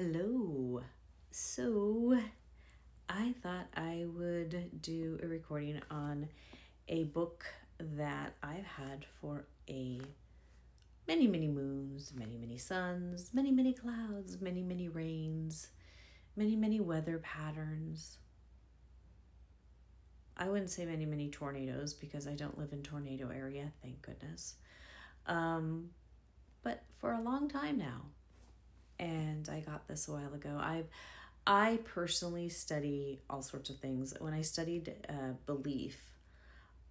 Hello. So, I thought I would do a recording on a book that I've had for a many, many moons, many, many suns, many, many clouds, many, many rains, many, many weather patterns. I wouldn't say many, many tornadoes because I don't live in tornado area, thank goodness. But for a long time now. And I got this a while ago. I personally study all sorts of things. When I studied belief,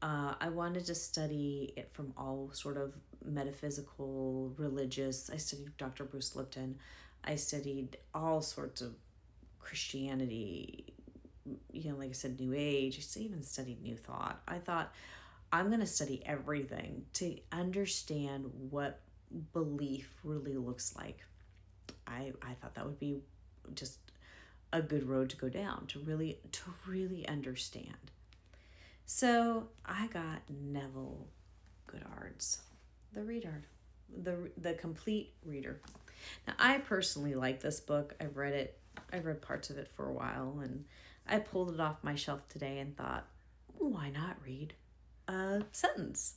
I wanted to study it from all sort of metaphysical, religious. I studied Dr. Bruce Lipton. I studied all sorts of Christianity, like I said, New Age. I even studied New Thought. I thought I'm going to study everything to understand what belief really looks like. I thought that would be just a good road to go down to really understand. So I got Neville Goddard's The Reader, the complete reader. Now I personally like this book. I've read parts of it for a while, and I pulled it off my shelf today and thought, why not read a sentence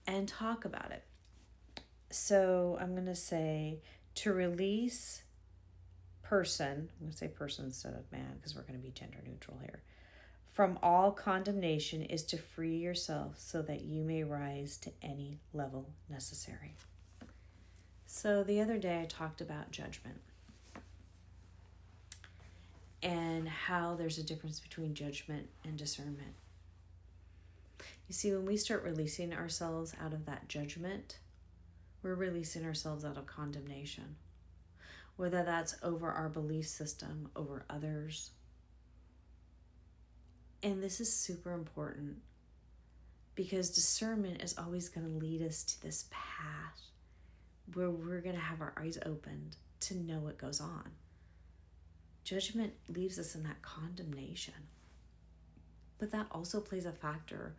and talk about it? So I'm going to say, to release person, I'm going to say person instead of man because we're going to be gender neutral here, from all condemnation is to free yourself so that you may rise to any level necessary. So the other day I talked about judgment and how there's a difference between judgment and discernment. You see, when we start releasing ourselves out of that judgment, we're releasing ourselves out of condemnation, whether that's over our belief system, over others. And this is super important because discernment is always going to lead us to this path where we're going to have our eyes opened to know what goes on. Judgment leaves us in that condemnation. But that also plays a factor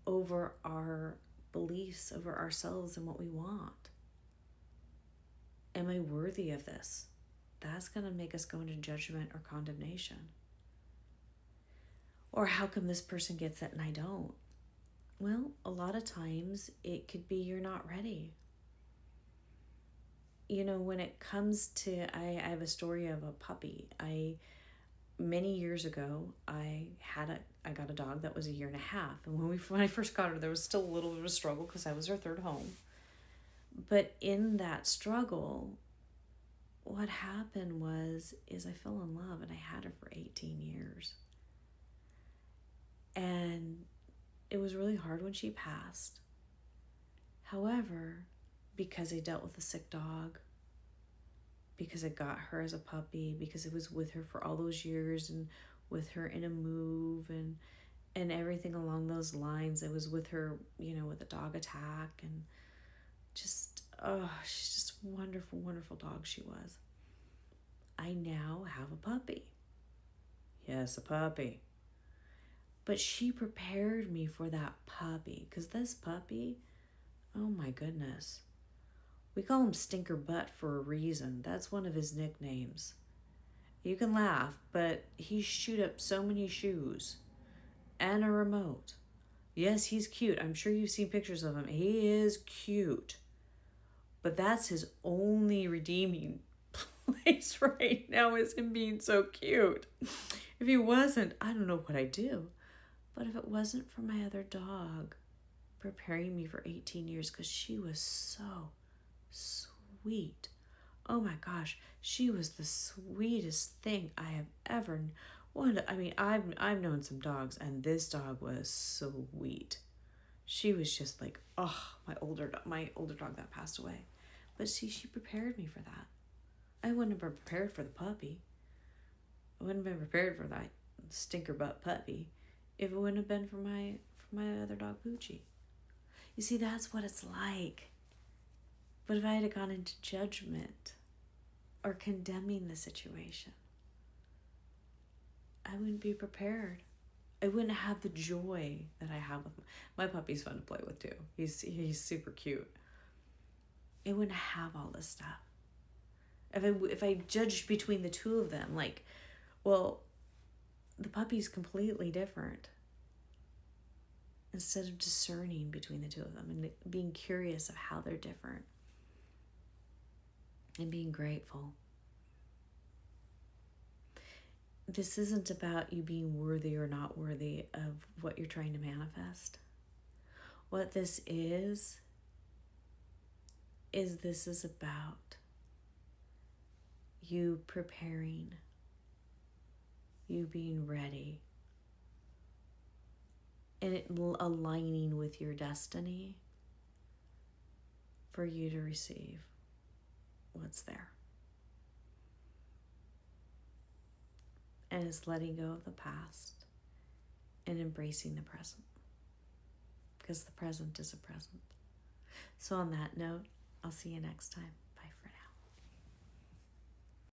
over our beliefs, over ourselves and what we want. Am I worthy of this? That's going to make us go into judgment or condemnation. Or how come this person gets it and I don't? Well, a lot of times it could be you're not ready. When it comes to, I have a story of a puppy. Many years ago, I got a dog that was 1.5 years. And when I first got her, there was still a little bit of a struggle because I was her third home. But in that struggle, what happened is I fell in love and I had her for 18 years. And it was really hard when she passed. However, because I dealt with a sick dog, because I got her as a puppy, because I was with her for all those years and with her in a move and everything along those lines. I was with her, with a dog attack and just, she's just wonderful, wonderful dog she was. I now have a puppy. Yes, a puppy. But she prepared me for that puppy because this puppy, oh my goodness. We call him Stinker Butt for a reason. That's one of his nicknames. You can laugh, but he shoot up so many shoes and a remote. Yes, he's cute. I'm sure you've seen pictures of him. He is cute. But that's his only redeeming place right now, is him being so cute. If he wasn't, I don't know what I'd do. But if it wasn't for my other dog preparing me for 18 years, because she was so sweet. Oh my gosh, she was the sweetest thing I have ever wanted. I mean, I've known some dogs, and this dog was sweet. She was just like, my older dog that passed away. But see, she prepared me for that. I wouldn't have been prepared for the puppy. I wouldn't have been prepared for that stinker butt puppy if it wouldn't have been for my other dog, Poochie. You see, that's what it's like. But if I had gone into judgment or condemning the situation, I wouldn't be prepared. I wouldn't have the joy that I have with my puppy's fun to play with too. He's super cute. It wouldn't have all this stuff. If I judged between the two of them, like, well, the puppy's completely different. Instead of discerning between the two of them and being curious of how they're different and being grateful. This isn't about you being worthy or not worthy of what you're trying to manifest. What this is this is about you preparing, you being ready, and it aligning with your destiny for you to receive what's there. And it's letting go of the past and embracing the present, because the present is a present. So on that note, I'll see you next time.